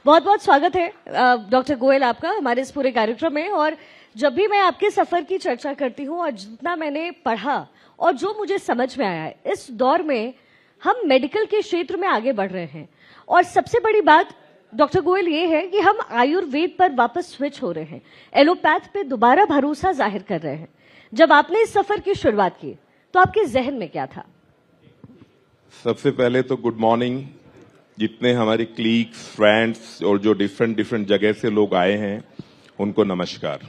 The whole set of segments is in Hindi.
बहुत बहुत स्वागत है डॉक्टर गोयल आपका हमारे इस पूरे कार्यक्रम में। और जब भी मैं आपके सफर की चर्चा करती हूं और जितना मैंने पढ़ा और जो मुझे समझ में आया है, इस दौर में हम मेडिकल के क्षेत्र में आगे बढ़ रहे हैं। और सबसे बड़ी बात डॉक्टर गोयल ये है कि हम आयुर्वेद पर वापस स्विच हो रहे हैं, एलोपैथ पे दोबारा भरोसा जाहिर कर रहे हैं। जब आपने इस सफर की शुरुआत की तो आपके जहन में क्या था? सबसे पहले तो गुड मॉर्निंग, जितने हमारे क्लीग्स, फ्रेंड्स और जो डिफरेंट जगह से लोग आए हैं उनको नमस्कार।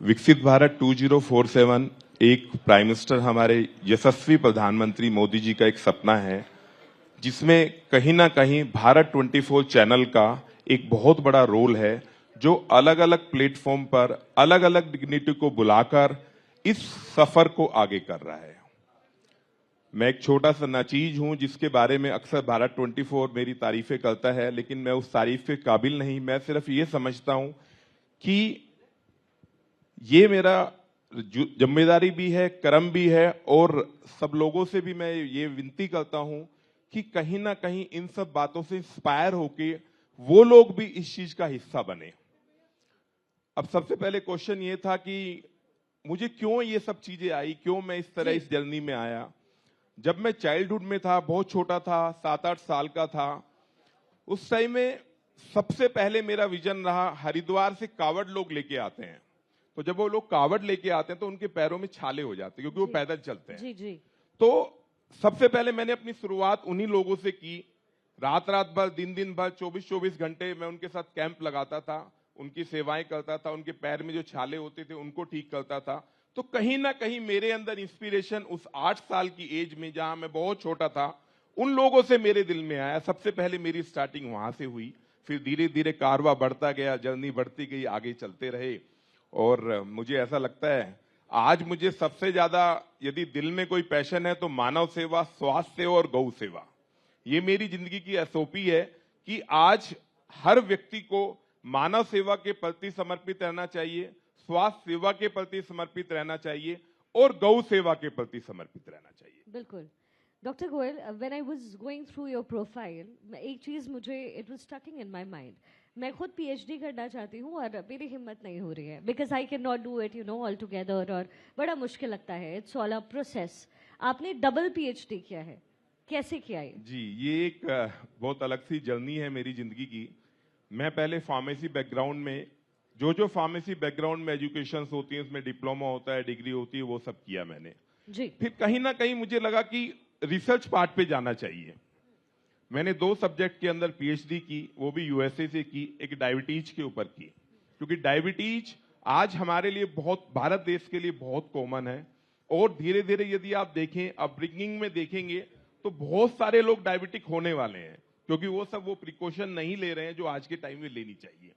विकसित भारत 2047 एक प्राइम मिनिस्टर हमारे यशस्वी प्रधानमंत्री मोदी जी का एक सपना है, जिसमें कहीं ना कहीं भारत 24 चैनल का एक बहुत बड़ा रोल है, जो अलग अलग प्लेटफॉर्म पर अलग अलग डिग्निटी को बुलाकर इस सफर को आगे कर रहा है। मैं एक छोटा सा नाचीज हूं जिसके बारे में अक्सर भारत 24 मेरी तारीफें करता है, लेकिन मैं उस तारीफ के काबिल नहीं। मैं सिर्फ ये समझता हूं कि ये मेरा जिम्मेदारी भी है, कर्म भी है, और सब लोगों से भी मैं ये विनती करता हूं कि कहीं ना कहीं इन सब बातों से इंस्पायर होके वो लोग भी इस चीज का हिस्सा बने। अब सबसे पहले क्वेश्चन ये था कि मुझे क्यों ये सब चीजें आई, क्यों मैं इस तरह इस जर्नी में आया। जब मैं चाइल्डहुड में था, बहुत छोटा था, 7-8 साल का था, उस टाइम में सबसे पहले मेरा विजन रहा, हरिद्वार से कावड़ लोग लेके आते हैं, तो जब वो लोग कावड़ लेके आते हैं तो उनके पैरों में छाले हो जाते हैं क्योंकि वो पैदल चलते हैं। जी। तो सबसे पहले मैंने अपनी शुरुआत उन्हीं लोगों से की। रात भर, दिन भर, 24 घंटे मैं उनके साथ कैंप लगाता था, उनकी सेवाएं करता था, उनके पैर में जो छाले होते थे उनको ठीक करता था। तो कहीं ना कहीं मेरे अंदर इंस्पिरेशन उस 8 साल की एज में, जहां मैं बहुत छोटा था, उन लोगों से मेरे दिल में आया। सबसे पहले मेरी स्टार्टिंग वहां से हुई, फिर धीरे धीरे कारवा बढ़ता गया, जर्नी बढ़ती गई, आगे चलते रहे। और मुझे ऐसा लगता है आज मुझे सबसे ज्यादा यदि दिल में कोई पैशन है तो मानव सेवा, स्वास्थ्य सेवा और गौ सेवा। ये मेरी जिंदगी की एसओपी है कि आज हर व्यक्ति को मानव सेवा के प्रति समर्पित रहना चाहिए, स्वास्थ्य सेवा के प्रति समर्पित रहना चाहिए और गौ सेवा के प्रति समर्पित रहना चाहिए। बिल्कुल doctor Goyal, when I was going through your profile, एक चीज मुझे it was stucking in my mind. मैं खुद पीएचडी करना चाहती हूँ और मेरी हिम्मत नहीं हो रही है, because I can not do it all together, और बड़ा मुश्किल लगता है। It's all a process. आपने डबल पीएचडी किया है, कैसे किया है? जी, ये एक बहुत अलग सी जर्नी है मेरी जिंदगी की। मैं पहले फार्मेसी बैकग्राउंड में, जो फार्मेसी बैकग्राउंड में एजुकेशन होती है उसमें डिप्लोमा होता है, डिग्री होती है, वो सब किया मैंने जी। फिर कहीं ना कहीं मुझे लगा कि रिसर्च पार्ट पे जाना चाहिए। मैंने 2 सब्जेक्ट के अंदर पीएचडी की, वो भी यूएसए से की। एक डायबिटीज के ऊपर की, क्योंकि डायबिटीज आज हमारे लिए बहुत, भारत देश के लिए बहुत कॉमन है। और धीरे धीरे यदि आप देखें, अपब्रिंगिंग में देखेंगे तो बहुत सारे लोग डायबिटिक होने वाले हैं, क्योंकि वो सब वो प्रिकॉशन नहीं ले रहे हैं जो आज के टाइम में लेनी चाहिए।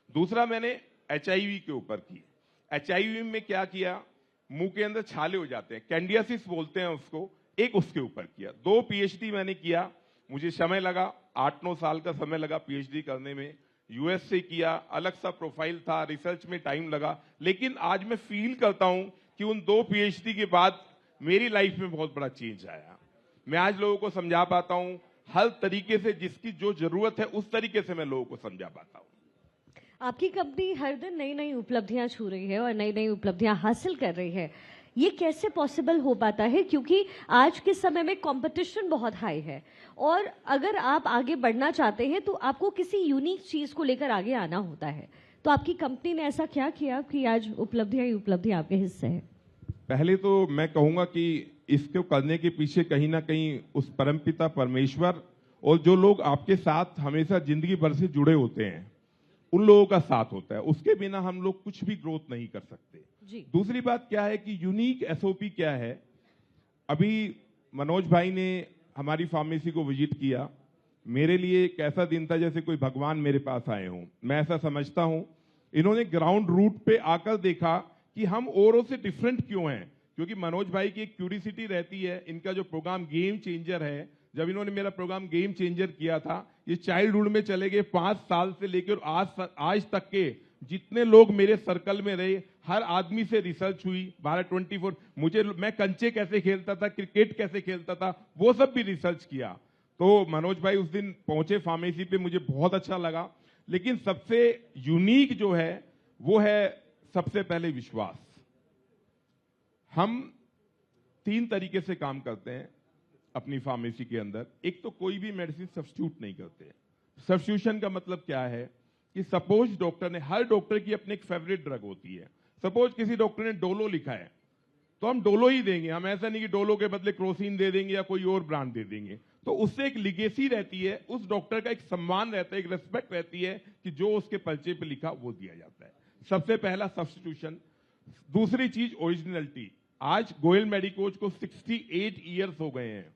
दूसरा मैंने एचआईवी के ऊपर की। एचआईवी में क्या किया, मुंह के अंदर छाले हो जाते हैं, कैंडियासिस बोलते हैं उसको, एक उसके ऊपर किया। 2 पीएचडी मैंने किया। मुझे समय लगा, 8-9 साल का समय लगा पीएचडी करने में। यूएस से किया, अलग सा प्रोफाइल था, रिसर्च में टाइम लगा, लेकिन आज मैं फील करता हूं कि उन 2 पीएचडी के बाद मेरी लाइफ में बहुत बड़ा चेंज आया। मैं आज लोगों को समझा पाता हूं, हर तरीके से जिसकी जो जरूरत है उस तरीके से मैं लोगों को समझा पाता हूं। आपकी कंपनी हर दिन नई नई उपलब्धियां छू रही है और नई नई उपलब्धियां हासिल कर रही है। ये कैसे पॉसिबल हो पाता है? क्योंकि आज के समय में कंपटीशन बहुत हाई है, और अगर आप आगे बढ़ना चाहते हैं तो आपको किसी यूनिक चीज को लेकर आगे आना होता है। तो आपकी कंपनी ने ऐसा क्या किया कि आज उपलब्धियां ही उपलब्धियां आपके हिस्से हैं? पहले तो मैं कहूंगा कि इसको करने के पीछे कहीं ना कहीं उस परमपिता परमेश्वर और जो लोग आपके साथ हमेशा जिंदगी भर से जुड़े होते हैं, उन लोगों का साथ होता है। उसके बिना हम लोग कुछ भी ग्रोथ नहीं कर सकते जी। दूसरी बात क्या है कि यूनिक एसओपी क्या है। अभी मनोज भाई ने हमारी फार्मेसी को विजिट किया, मेरे लिए एक ऐसा दिन था जैसे कोई भगवान मेरे पास आए हों, मैं ऐसा समझता हूं। इन्होंने ग्राउंड रूट पे आकर देखा कि हम औरों से डिफरेंट क्यों हैं, क्योंकि मनोज भाई की एक क्यूरियोसिटी रहती है। इनका जो प्रोग्राम गेम चेंजर है, जब इन्होंने मेरा प्रोग्राम गेम चेंजर किया था, ये चाइल्डहुड में चले गए, 5 साल से लेकर आज तक के जितने लोग मेरे सर्कल में रहे, हर आदमी से रिसर्च हुई। भारत 24 मैं कंचे कैसे खेलता था, क्रिकेट कैसे खेलता था, वो सब भी रिसर्च किया। तो मनोज भाई उस दिन पहुंचे फार्मेसी पे, मुझे बहुत अच्छा लगा। लेकिन सबसे यूनिक जो है वो है सबसे पहले विश्वास। हम 3 तरीके से काम करते हैं अपनी फार्मेसी के अंदर। एक तो कोई भी मेडिसिन सब्स्टिट्यूट नहीं करते। सब्स्टिट्यूशन का मतलब क्या है कि सपोज डॉक्टर ने, हर डॉक्टर की अपनी एक फेवरेट ड्रग होती है। सपोज किसी डॉक्टर ने डोलो लिखा है तो हम डोलो ही देंगे, हम ऐसा नहीं कि डोलो के बदले क्रोसिन दे देंगे या कोई और ब्रांड दे देंगे। तो उससे एक लिगेसी रहती है, उस डॉक्टर का एक सम्मान रहता है, एक रेस्पेक्ट रहती है कि जो उसके पर्चे पे लिखा वो दिया जाता है। सबसे पहला सब्स्टिट्यूशन। दूसरी चीज ओरिजिनलिटी। आज गोयल मेडिकोज को 68 ईयर्स हो गए हैं,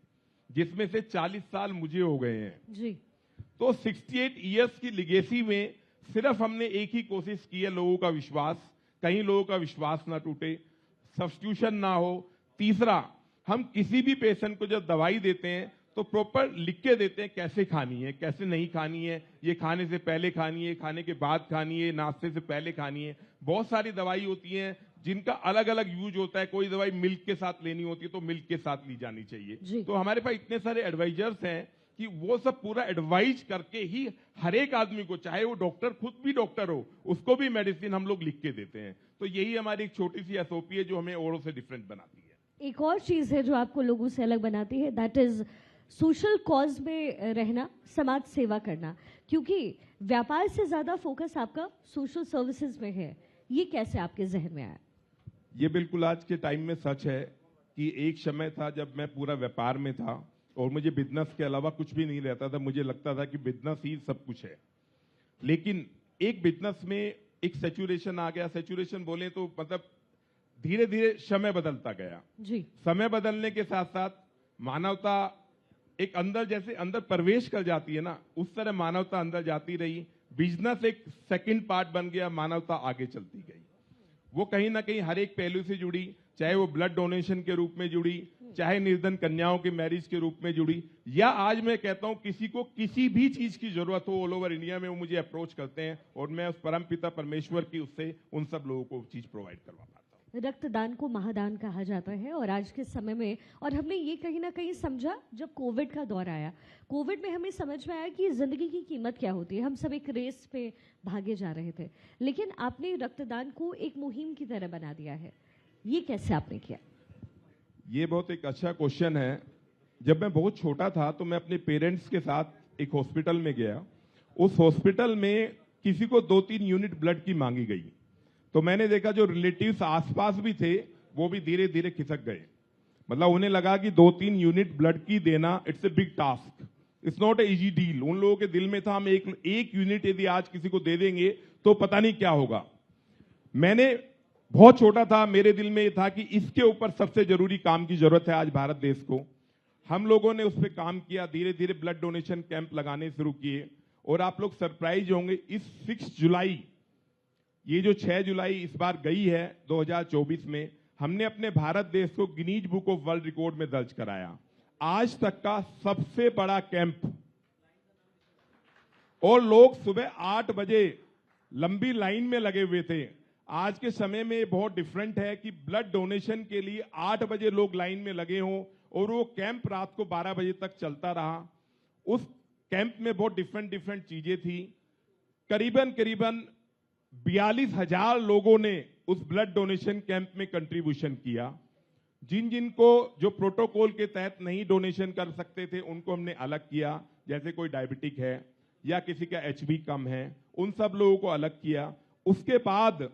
जिसमें से 40 साल मुझे हो गए हैं जी। तो 68 ईयर्स की लिगेसी में सिर्फ हमने एक ही कोशिश की है, लोगों का विश्वास, कहीं लोगों का विश्वास ना टूटे, सब्स्टिट्यूशन ना हो। तीसरा, हम किसी भी पेशेंट को जब दवाई देते हैं तो प्रॉपर लिख के देते हैं कैसे खानी है, कैसे नहीं खानी है, ये खाने से पहले खानी है, खाने के बाद खानी है, नाश्ते से पहले खानी है। बहुत सारी दवाई होती हैं जिनका अलग अलग यूज होता है। कोई दवाई मिल्क के साथ लेनी होती है तो मिल्क के साथ ली जानी चाहिए। तो हमारे पास इतने सारे एडवाइजर्स हैं कि वो सब पूरा एडवाइज करके ही हर एक आदमी को, चाहे वो डॉक्टर खुद भी डॉक्टर हो, उसको भी मेडिसिन हम लोग लिख के देते हैं। तो यही हमारी एक छोटी सी एसओपी है जो हमें औरों से डिफरेंट बनाती है। एक और चीज है जो आपको लोगों से अलग बनाती है, दैट इज सोशल कॉज में रहना, समाज सेवा करना। क्योंकि व्यापार से ज्यादा फोकस आपका सोशल सर्विसेज में है। ये कैसे आपके जहन में आया? ये बिल्कुल आज के टाइम में सच है कि एक समय था जब मैं पूरा व्यापार में था और मुझे बिजनेस के अलावा कुछ भी नहीं रहता था। मुझे लगता था कि बिजनेस ही सब कुछ है। लेकिन एक बिजनेस में एक सैचुरेशन आ गया। सैचुरेशन बोले तो मतलब धीरे धीरे समय बदलता गया। जी। समय बदलने के साथ साथ मानवता एक अंदर, जैसे अंदर प्रवेश कर जाती है ना, उस तरह मानवता अंदर जाती रही। बिजनेस एक सेकंड पार्ट बन गया, मानवता आगे चलती गई। वो कहीं ना कहीं हर एक पहलू से जुड़ी, चाहे वो ब्लड डोनेशन के रूप में जुड़ी, चाहे निर्धन कन्याओं के मैरिज के रूप में जुड़ी, या आज मैं कहता हूं किसी को किसी भी चीज की जरूरत हो ऑल ओवर इंडिया में, वो मुझे अप्रोच करते हैं और मैं उस परमपिता परमेश्वर की उससे उन सब लोगों को चीज प्रोवाइड करवा पाता हूं। रक्तदान को महादान कहा जाता है और आज के समय में, और हमने ये कहीं ना कहीं समझा जब कोविड का दौर आया। कोविड में हमें समझ में आया कि जिंदगी की कीमत क्या होती है। हम सब एक रेस पे भागे जा रहे थे, लेकिन आपने रक्तदान को एक मुहिम की तरह बना दिया है। ये कैसे आपने किया? ये बहुत एक अच्छा क्वेश्चन है। जब मैं बहुत छोटा था तो मैं अपने पेरेंट्स के साथ एक हॉस्पिटल में गया। उस हॉस्पिटल में किसी को 2-3 यूनिट ब्लड की मांगी गई तो मैंने देखा जो रिलेटिव्स आसपास भी थे वो भी धीरे धीरे खिसक गए। मतलब उन्हें लगा कि 2-3 यूनिट ब्लड की देना it's a big task, it's not a easy deal. उन लोगों के दिल में था हम एक यूनिट यदि आज किसी को दे देंगे तो पता नहीं क्या होगा। मैंने बहुत छोटा था, मेरे दिल में ये था कि इसके ऊपर सबसे जरूरी काम की जरूरत है आज भारत देश को। हम लोगों ने उस पर काम किया, धीरे धीरे ब्लड डोनेशन कैंप लगाने शुरू किए और आप लोग सरप्राइज होंगे, इस 6 जुलाई, ये जो 6 जुलाई इस बार गई है 2024 में, हमने अपने भारत देश को Guinness book of world record में दर्ज कराया, आज तक का सबसे बड़ा कैंप। और लोग सुबह 8 बजे लंबी लाइन में लगे हुए थे। आज के समय में बहुत डिफरेंट है कि ब्लड डोनेशन के लिए 8 बजे लोग लाइन में लगे हों और वो कैंप रात को 12 बजे तक चलता रहा। उस कैंप में बहुत डिफरेंट चीजें थी। करीबन 42,000 लोगों ने उस ब्लड डोनेशन कैंप में कंट्रीब्यूशन किया। जिन जिनको जो प्रोटोकॉल के तहत नहीं डोनेशन कर सकते थे उनको हमने अलग किया, जैसे कोई डायबिटिक है या किसी का एचबी कम है, उन सब लोगों को अलग किया। उसके बाद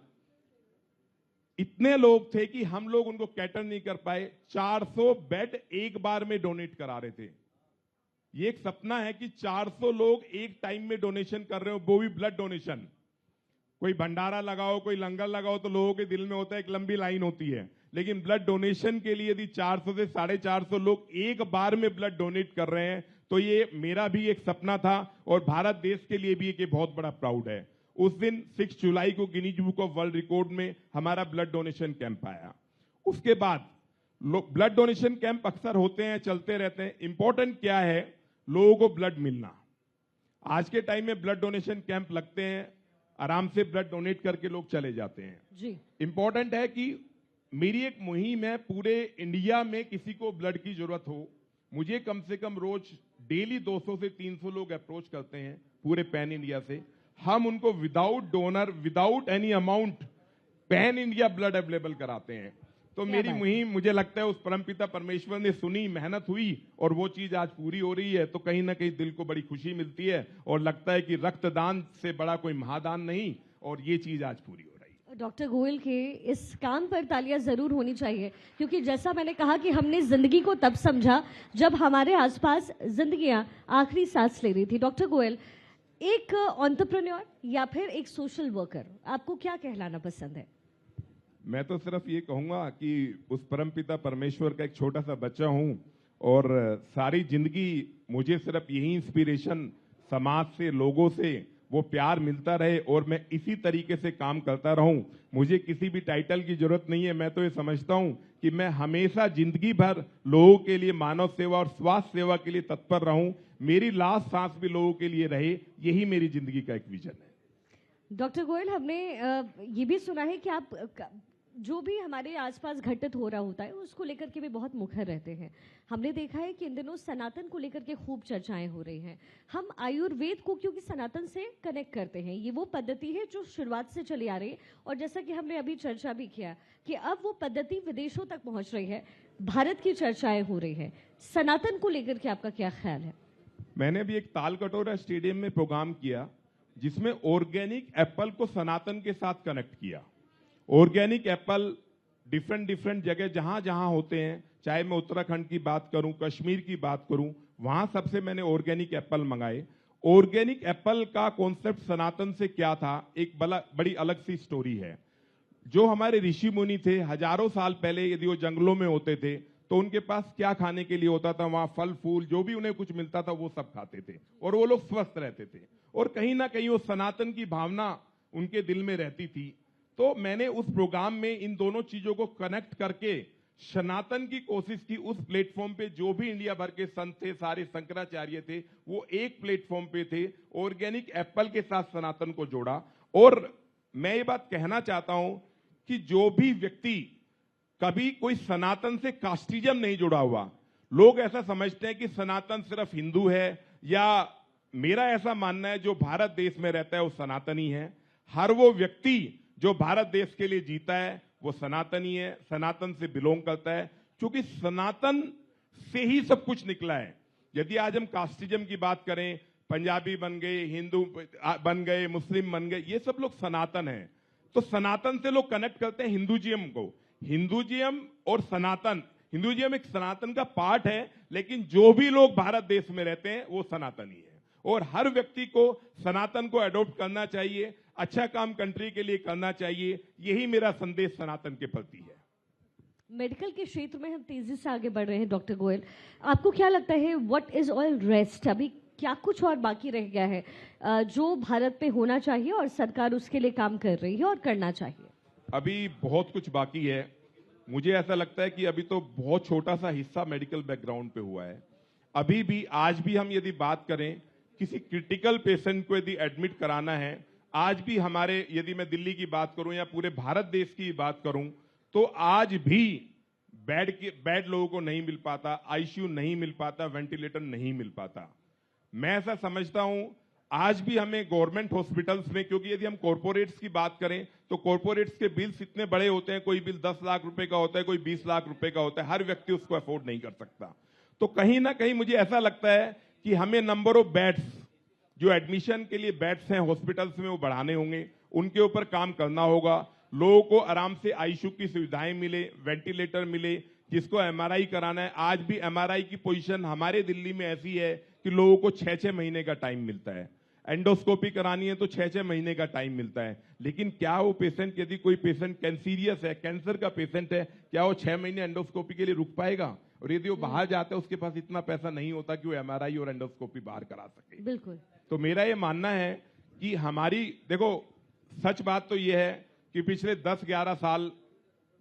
इतने लोग थे कि हम लोग उनको कैटर नहीं कर पाए। 400 बेड एक बार में डोनेट करा रहे थे। ये एक सपना है कि 400 लोग एक टाइम में डोनेशन कर रहे हो, वो भी ब्लड डोनेशन। कोई भंडारा लगाओ, कोई लंगर लगाओ तो लोगों के दिल में होता है एक लंबी लाइन होती है, लेकिन ब्लड डोनेशन के लिए यदि 400 से 450 लोग एक बार में ब्लड डोनेट कर रहे हैं तो ये मेरा भी एक सपना था और भारत देश के लिए भी एक बहुत बड़ा प्राउड है। उस दिन 6 जुलाई को Guinness book of world record में हमारा ब्लड डोनेशन कैंप आया। उसके बाद ब्लड डोनेशन कैंप अक्सर होते हैं, चलते रहते हैं। इंपॉर्टेंट क्या है? लोगों को ब्लड मिलना। आज के टाइम में ब्लड डोनेशन कैंप लगते हैं, आराम से ब्लड डोनेट करके लोग चले जाते हैं जी। इंपॉर्टेंट है कि मेरी एक मुहिम है, पूरे इंडिया में किसी को ब्लड की जरूरत हो, मुझे कम से कम रोज डेली 200 से 300 लोग अप्रोच करते हैं पूरे पैन इंडिया से। हम उनको without donor, without any amount pan India blood available कराते हैं। तो क्या मेरी बात है। मुहिम, मुझे लगता है उस परमपिता परमेश्वर ने सुनी, मेहनत हुई और वो चीज आज पूरी हो रही है। तो कहीं ना कहीं दिल को बड़ी खुशी मिलती है और लगता है कि रक्तदान से बड़ा कोई महादान नहीं, और ये चीज आज पूरी हो रही है। डॉक्टर गोयल के इस काम पर तालियां जरूर होनी चाहिए, क्योंकि जैसा मैंने कहा कि हमने जिंदगी को तब समझा जब हमारे आसपास जिंदगियां आखिरी सांस ले रही थी। डॉक्टर गोयल, एक एंटरप्रेन्योर या फिर एक सोशल वर्कर, आपको क्या कहलाना पसंद है? मैं तो सिर्फ ये कहूंगा कि उस परमपिता परमेश्वर का एक छोटा सा बच्चा हूं, और सारी जिंदगी मुझे सिर्फ यही इंस्पिरेशन, समाज से, लोगों से वो प्यार मिलता रहे और मैं इसी तरीके से काम करता रहूं। मुझे किसी भी टाइटल की जरूरत नहीं है। मैं तो ये समझता हूं कि मैं हमेशा जिंदगी भर लोगों के लिए मानव सेवा और स्वास्थ्य सेवा के लिए तत्पर रहूं। मेरी लास्ट सांस भी लोगों के लिए रहे, यही मेरी जिंदगी का एक विजन है। डॉक्टर गोयल, हमने ये भी सुना है कि आप जो भी हमारे आसपास घटित हो रहा होता है उसको लेकर के भी बहुत मुखर रहते हैं। हमने देखा है कि इन दिनों सनातन को लेकर के खूब चर्चाएं हो रही हैं। हम आयुर्वेद को क्योंकि सनातन से कनेक्ट करते हैं, ये वो पद्धति है जो शुरुआत से चली आ रही है, और जैसा कि हमने अभी चर्चा भी किया कि अब वो पद्धति विदेशों तक पहुंच रही है, भारत की चर्चाएं हो रही है। सनातन को लेकर के आपका क्या ख्याल है? मैंने भी एक ताल कटोरा स्टेडियम में प्रोग्राम किया जिसमें ऑर्गेनिक एप्पल को सनातन के साथ कनेक्ट किया। ऑर्गेनिक एप्पल डिफरेंट जगह जहां जहां होते हैं, चाहे मैं उत्तराखंड की बात करूं, कश्मीर की बात करूं, वहां सबसे मैंने ऑर्गेनिक एप्पल मंगाए। ऑर्गेनिक एप्पल का कॉन्सेप्ट सनातन से क्या था, एक बड़ी अलग सी स्टोरी है। जो हमारे ऋषि मुनि थे, हजारों साल पहले यदि वो जंगलों में होते थे तो उनके पास क्या खाने के लिए होता था? वहां फल फूल जो भी उन्हें कुछ मिलता था वो सब खाते थे और वो लोग स्वस्थ रहते थे, और कहीं ना कहीं वो सनातन की भावना उनके दिल में रहती थी। तो मैंने उस प्रोग्राम में इन दोनों चीजों को कनेक्ट करके सनातन की कोशिश की। उस प्लेटफॉर्म पे जो भी इंडिया भर के संत थे, सारे शंकराचार्य थे, वो एक प्लेटफॉर्म पे थे। ऑर्गेनिक एप्पल के साथ सनातन को जोड़ा। और मैं ये बात कहना चाहता हूं कि जो भी व्यक्ति, कभी कोई सनातन से कास्टिज्म नहीं जुड़ा हुआ, लोग ऐसा समझते हैं कि सनातन सिर्फ हिंदू है, या मेरा ऐसा मानना है जो भारत देश में रहता है वो सनातनी है। हर वो व्यक्ति जो भारत देश के लिए जीता है वो सनातनी है, सनातन से बिलोंग करता है, क्योंकि सनातन से ही सब कुछ निकला है। यदि आज हम कास्टिज्म की बात करें, पंजाबी बन गए, हिंदू बन गए, मुस्लिम बन गए, ये सब लोग सनातन हैं। तो सनातन से लोग कनेक्ट करते हैं हिंदुइज्म को। हिंदुइज्म और सनातन, हिंदुइज्म एक सनातन का पार्ट है, लेकिन जो भी लोग भारत देश में रहते हैं वो सनातनी है, और हर व्यक्ति को सनातन को अडॉप्ट करना चाहिए, अच्छा काम कंट्री के लिए करना चाहिए। यही मेरा संदेश सनातन के प्रति है। मेडिकल के क्षेत्र में हम तेजी से आगे बढ़ रहे हैं। डॉक्टर गोयल, आपको क्या लगता है व्हाट इज ऑल रेस्ट? अभी क्या कुछ और बाकी रह गया है जो भारत पे होना चाहिए और सरकार उसके लिए काम कर रही है और करना चाहिए? अभी बहुत कुछ बाकी है। मुझे ऐसा लगता है कि अभी तो बहुत छोटा सा हिस्सा मेडिकल बैकग्राउंड पे हुआ है। अभी भी, आज भी हम यदि बात करें, किसी क्रिटिकल पेशेंट को यदि एडमिट कराना है, आज भी हमारे, यदि मैं दिल्ली की बात करूं या पूरे भारत देश की बात करूं, तो आज भी बेड लोगों को नहीं मिल पाता, आईसीयू नहीं मिल पाता, वेंटिलेटर नहीं मिल पाता। मैं ऐसा समझता हूं आज भी हमें गवर्नमेंट हॉस्पिटल्स में, क्योंकि यदि हम कॉर्पोरेट्स की बात करें तो कॉर्पोरेट्स के बिल्स इतने बड़े होते हैं, कोई बिल 10 लाख रुपए का होता है, कोई 20 लाख रुपए का होता है, हर व्यक्ति उसको अफोर्ड नहीं कर सकता। तो कहीं ना कहीं मुझे ऐसा लगता है कि हमें नंबर ऑफ बेड्स, जो एडमिशन के लिए बेड्स हैं हॉस्पिटल्स में, वो बढ़ाने होंगे, उनके ऊपर काम करना होगा। लोगों को आराम से आईसीयू की सुविधाएं मिले, वेंटिलेटर मिले। जिसको एमआरआई कराना है, आज भी एमआरआई की पोजीशन हमारे दिल्ली में ऐसी है कि लोगों को 6-6 महीने का टाइम मिलता है। एंडोस्कोपी करानी है तो 6-6 महीने का टाइम मिलता है। लेकिन क्या वो पेशेंट, यदि कोई पेशेंट कैंसीरियस है, कैंसर का पेशेंट है, क्या वो 6 महीने एंडोस्कोपी के लिए रुक पाएगा? और यदि वो बाहर जाता है, उसके पास इतना पैसा नहीं होता कि वो एमआरआई और एंडोस्कोपी बाहर करा सके। बिल्कुल। तो मेरा ये मानना है कि हमारी, देखो, सच बात तो ये है कि पिछले 10-11 साल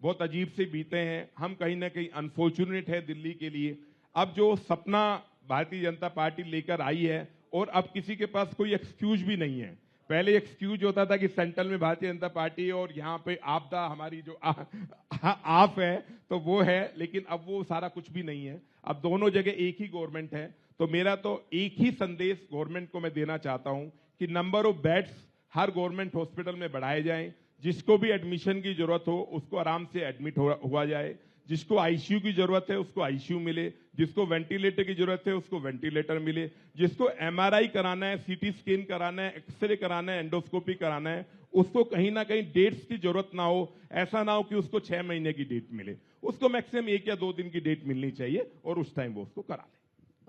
बहुत अजीब से बीते हैं। हम कहीं ना कहीं अनफॉर्चुनेट है दिल्ली के लिए। अब जो सपना भारतीय जनता पार्टी लेकर आई है, और अब किसी के पास कोई एक्सक्यूज भी नहीं है। पहले एक्सक्यूज होता था कि सेंट्रल में भारतीय जनता पार्टी है और यहाँ पे आपदा हमारी जो आप है तो वो है, लेकिन अब वो सारा कुछ भी नहीं है। अब दोनों जगह एक ही गवर्नमेंट है। तो मेरा तो एक ही संदेश गवर्नमेंट को मैं देना चाहता हूं कि number of beds her government hospital में बढ़ाए जाएं, जिसको भी एडमिशन की जरूरत हो उसको आराम से एडमिट हुआ जाए, जिसको आईसीयू की जरूरत है उसको आईसीयू मिले, जिसको वेंटिलेटर की जरूरत है उसको वेंटिलेटर मिले, जिसको एमआरआई कराना है, सीटी स्कैन कराना है, एक्सरे कराना है, एंडोस्कोपी कराना है, उसको कहीं ना कहीं डेट्स की जरूरत ना हो। ऐसा ना हो कि उसको 6 महीने की डेट मिले, उसको मैक्सिमम 1 या 2 दिन की डेट मिलनी चाहिए और उस टाइम वो उसको करा ले।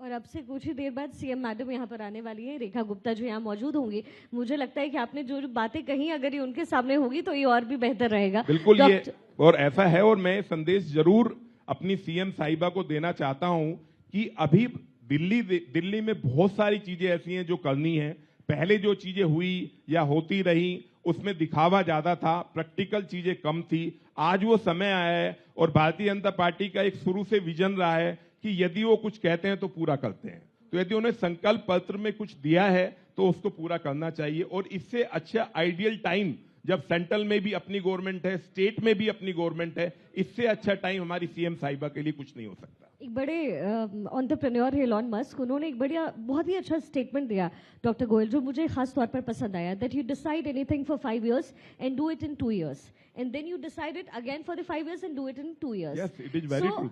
और अब से कुछ ही देर बाद सीएम मैडम यहाँ पर आने वाली है, रेखा गुप्ता जो यहाँ मौजूद होंगी। मुझे लगता है कि आपने जो जो बातें कही अगर ये उनके सामने होगी तो ये और भी बेहतर रहेगा। बिल्कुल ये और ऐसा है, और मैं संदेश जरूर अपनी सीएम साहिबा को देना चाहता हूं कि अभी दिल्ली में बहुत सारी चीजें ऐसी हैं जो करनी है। पहले जो चीजें हुई या होती रही उसमें दिखावा ज्यादा था, प्रैक्टिकल चीजें कम थी। आज वो समय आया है और भारतीय जनता पार्टी का एक शुरू से विजन रहा है कि यदि वो कुछ कहते हैं तो पूरा करते हैं। तो यदि उन्हें संकल्प पत्र में कुछ दिया है तो उसको पूरा करना चाहिए। और इससे अच्छा आइडियल टाइम जब सेंट्रल में भी अपनी गवर्नमेंट है, स्टेट में भी अपनी गवर्नमेंट है, इससे अच्छा टाइम हमारी सीएम साहिबा के लिए कुछ नहीं हो सकता। एक बड़े एंटरप्रेन्योर है एलॉन मस्क, उन्होंने एक बहुत ही अच्छा स्टेटमेंट दिया डॉक्टर गोयल, जो मुझे खास तौर पर पसंद आया, that you decide anything for 5 years and do it in 2 years and then you decide it again for the 5 years and do it in 2 years। Yes, it is very true.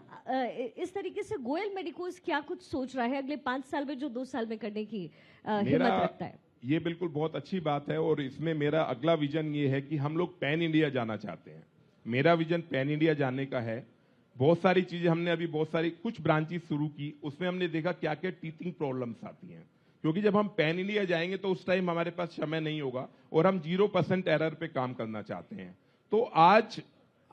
इस तरीके से गोयल मेडिकोज क्या कुछ सोच रहा है अगले 5 साल में जो 2 साल में करने की हिम्मत रखता है? ये बिल्कुल बहुत अच्छी बात है और इसमें मेरा अगला विजन ये है कि हम लोग पैन इंडिया जाना चाहते हैं। मेरा विजन पैन इंडिया जाने का है। बहुत सारी चीजें हमने अभी कुछ ब्रांचेस शुरू की, उसमें हमने देखा क्या क्या टीचिंग प्रॉब्लम्स आती हैं, क्योंकि जब हम पैन इंडिया जाएंगे तो उस टाइम हमारे पास समय नहीं होगा और हम 0% एरर पे काम करना चाहते हैं। तो आज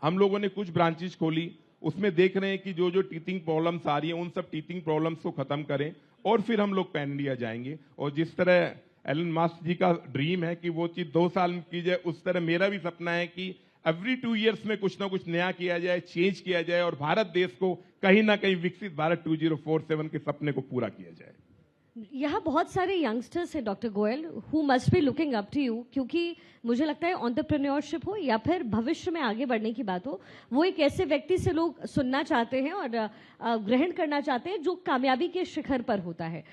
हम लोगों ने कुछ ब्रांचेस खोली, उसमें देख रहे हैं कि जो जो टीचिंग प्रॉब्लम्स आ रही है उन सब टीचिंग प्रॉब्लम्स को खत्म करें और फिर हम लोग पैन इंडिया जाएंगे। और जिस तरह एलन मस्क जी का ड्रीम है कि वो चीज 2 साल में की जाए, उस तरह मेरा भी सपना है कि एवरी 2 years में कुछ ना कुछ नया किया जाए, चेंज किया जाए और भारत देश को कहीं ना कहीं विकसित भारत 2047 के सपने को पूरा किया जाए। यहाँ बहुत सारे यंगस्टर्स हैं doctor Goyal, who must be looking up to you, क्योंकि मुझे लगता है एंटरप्रेन्योरशिप हो या फिर भविष्य में आगे बढ़ने की बात हो, वो एक ऐसे व्यक्ति से लोग सुनना चाहते हैं और ग्रहण करना चाहते हैं जो कामयाबी के शिखर पर होता है।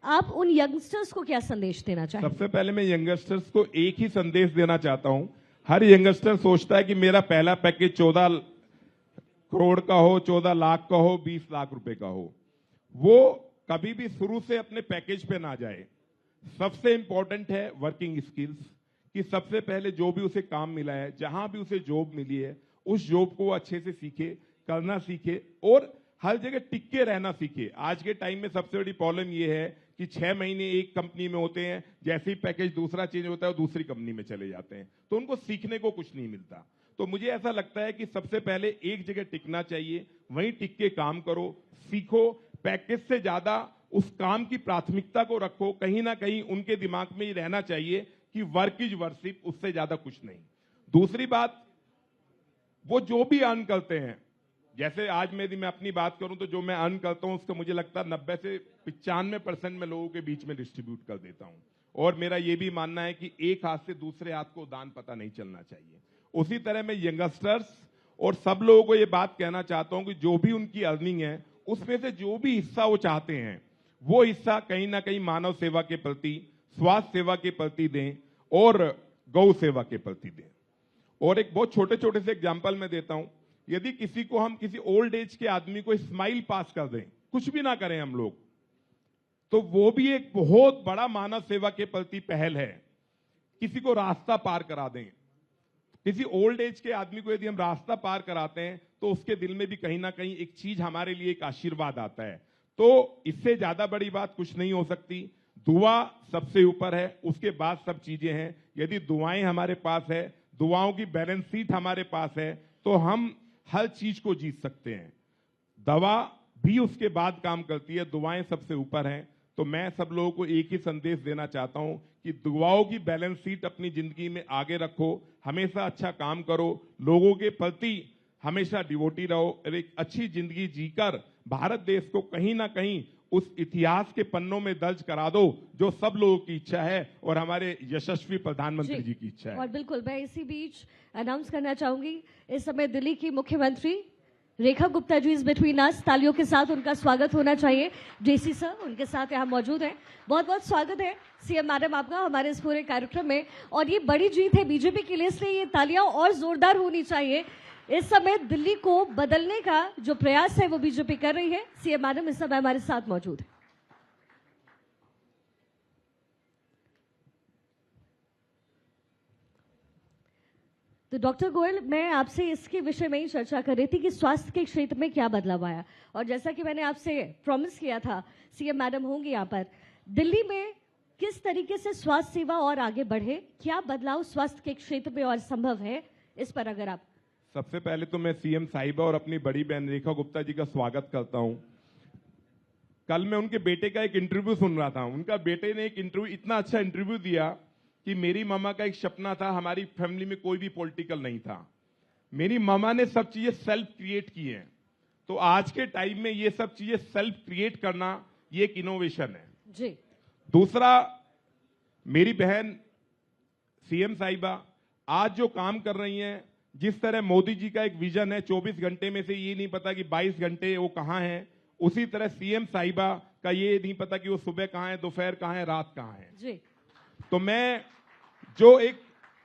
आप उन यंगस्टर्स को क्या संदेश देना चाहेंगे? सबसे पहले मैं यंगस्टर्स को एक ही संदेश देना चाहता हूं। हर यंगस्टर सोचता है कि मेरा पहला पैकेज 14 करोड़ का हो, 14 लाख का हो, 20 लाख रुपए का हो। वो कभी भी शुरू से अपने पैकेज पे ना जाए। सबसे इंपॉर्टेंट है वर्किंग स्किल्स, कि सबसे पहले जो भी उसे काम मिला है, जहां भी उसे जॉब मिली है, उस जॉब को वो अच्छे से सीखे, करना सीखे और हर जगह टिक के रहना सीखे। आज के टाइम में सबसे बड़ी प्रॉब्लम ये है कि 6 महीने एक कंपनी में होते हैं, जैसे ही पैकेज दूसरा चेंज होता है वो दूसरी कंपनी में चले जाते हैं, तो उनको सीखने को कुछ नहीं मिलता। तो मुझे ऐसा लगता है कि सबसे पहले एक जगह टिकना चाहिए, वहीं टिक के काम करो, सीखो। पैकेज से ज्यादा उस काम की प्राथमिकता को रखो। कहीं ना कहीं उनके दिमाग में ये रहना चाहिए कि वर्क इज वर्शिप, उससे ज्यादा कुछ नहीं। दूसरी बात, वो जो भी अर्न करते हैं, जैसे आज मैं अपनी बात करूं तो जो मैं अर्न करता हूं उसका मुझे लगता है 90 से 95% में लोगों के बीच में डिस्ट्रीब्यूट कर देता हूं। और मेरा यह भी मानना है कि एक हाथ से दूसरे हाथ को दान पता नहीं चलना चाहिए। उसी तरह मैं यंगस्टर्स और सब लोगों को यह बात कहना चाहता हूं कि जो भी उनकी अर्निंग है उसमें से जो भी हिस्सा वो चाहते हैं, वो हिस्सा कहीं ना कहीं मानव सेवा के प्रति, स्वास्थ्य सेवा के प्रति दें और गौ सेवा के प्रति दें। और एक बहुत छोटे छोटे से एग्जाम्पल मैं देता हूं। यदि किसी ओल्ड एज के आदमी को स्माइल पास कर दें, कुछ भी ना करें हम लोग, तो वो भी एक बहुत बड़ा मानव सेवा के प्रति पहल है। किसी को रास्ता पार करा दें, किसी ओल्ड एज के आदमी को यदि हम रास्ता पार कराते हैं तो उसके दिल में भी कहीं ना कहीं एक चीज हमारे लिए एक आशीर्वाद आता है। तो इससे ज्यादा बड़ी बात कुछ नहीं हो सकती। दुआ सबसे ऊपर है, उसके बाद सब चीजें हैं। यदि दुआएं हमारे पास है, दुआओं की बैलेंस शीट हमारे पास है, तो हम हर चीज को जीत सकते हैं। दवा भी उसके बाद काम करती है, दुआएं सबसे ऊपर हैं। तो मैं सब लोगों को एक ही संदेश देना चाहता हूं कि दुआओं की बैलेंस शीट अपनी जिंदगी में आगे रखो, हमेशा अच्छा काम करो, लोगों के प्रति हमेशा डिवोटी रहो और एक अच्छी जिंदगी जीकर भारत देश को कहीं ना कहीं उस इतिहास के पन्नों में दर्ज करा दो जो सब लोगों की इच्छा है और हमारे यशस्वी प्रधानमंत्री जी की इच्छा है। और बिल्कुल मैं इसी बीच अनाउंस करना चाहूंगी, इस समय दिल्ली की मुख्यमंत्री Rekha Gupta ji is between us, तालियों के साथ उनका स्वागत होना चाहिए। जेसी सर उनके साथ यहाँ मौजूद हैं। बहुत बहुत स्वागत है सीएम मैडम आपका हमारे इस पूरे कार्यक्रम में। और ये बड़ी जीत है बीजेपी के लिए, इसलिए ये तालियां और जोरदार होनी चाहिए। इस समय दिल्ली को बदलने का जो प्रयास है वो बीजेपी कर रही है। सीएम मैडम इस समय हमारे साथ मौजूद है। तो डॉक्टर गोयल, मैं आपसे इसके विषय में ही चर्चा कर रही थी कि स्वास्थ्य के क्षेत्र में क्या बदलाव आया, और जैसा कि मैंने आपसे प्रॉमिस किया था सीएम मैडम होंगी यहाँ पर, दिल्ली में किस तरीके से स्वास्थ्य सेवा और आगे बढ़े, क्या बदलाव स्वास्थ्य के क्षेत्र में और संभव है, इस पर अगर आप। सबसे पहले तो मैं सीएम साहिबा और अपनी बड़ी बहन रेखा गुप्ता जी का स्वागत करता हूं। कल मैं उनके बेटे का एक इंटरव्यू सुन रहा था। उनका बेटे ने एक इंटरव्यू, इतना अच्छा इंटरव्यू दिया कि मेरी मामा का एक सपना था, हमारी फैमिली में कोई भी पॉलिटिकल नहीं था, मेरी मामा ने सब चीजें सेल्फ क्रिएट की हैं। तो आज के टाइम में ये सब चीजें सेल्फ क्रिएट करना ये एक इनोवेशन है जी। दूसरा, मेरी बहन सीएम साहिबा आज जो काम कर रही हैं, जिस तरह मोदी जी का एक विजन है 24 घंटे में से ये नहीं पता कि 22 घंटे वो कहां है, उसी तरह सीएम साहिबा का ये नहीं पता कि वो सुबह कहां है, दोपहर कहां है, रात कहां है जी। तो मैं जो एक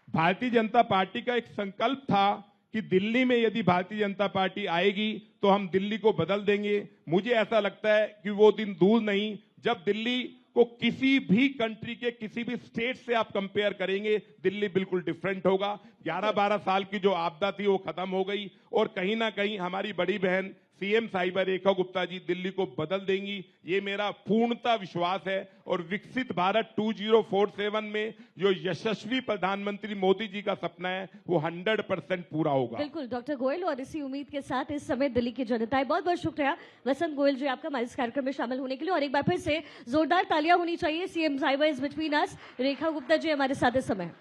भारतीय जनता पार्टी का एक संकल्प था कि दिल्ली में यदि भारतीय जनता पार्टी आएगी तो हम दिल्ली को बदल देंगे, मुझे ऐसा लगता है कि वो दिन दूर नहीं जब दिल्ली को किसी भी कंट्री के किसी भी स्टेट से आप कंपेयर करेंगे, दिल्ली बिल्कुल डिफरेंट होगा। 11-12 साल की जो आपदा थी वो खत्म हो गई और कहीं ना कहीं हमारी बड़ी बहन सीएम साहिबा रेखा गुप्ता जी दिल्ली को बदल देंगी, ये मेरा पूर्णता विश्वास है। और विकसित भारत 2047 में जो यशस्वी प्रधानमंत्री मोदी जी का सपना है वो 100% पूरा होगा। बिल्कुल डॉक्टर गोयल, और इसी उम्मीद के साथ इस समय दिल्ली की जनता है। बहुत बहुत शुक्रिया वसंत गोयल जी आपका हमारे इस कार्यक्रम में शामिल होने के लिए। और एक बार फिर से जोरदार तालियां होनी चाहिए। सीएम साहिबा is between us, Rekha Gupta ji हमारे साथ इस समय।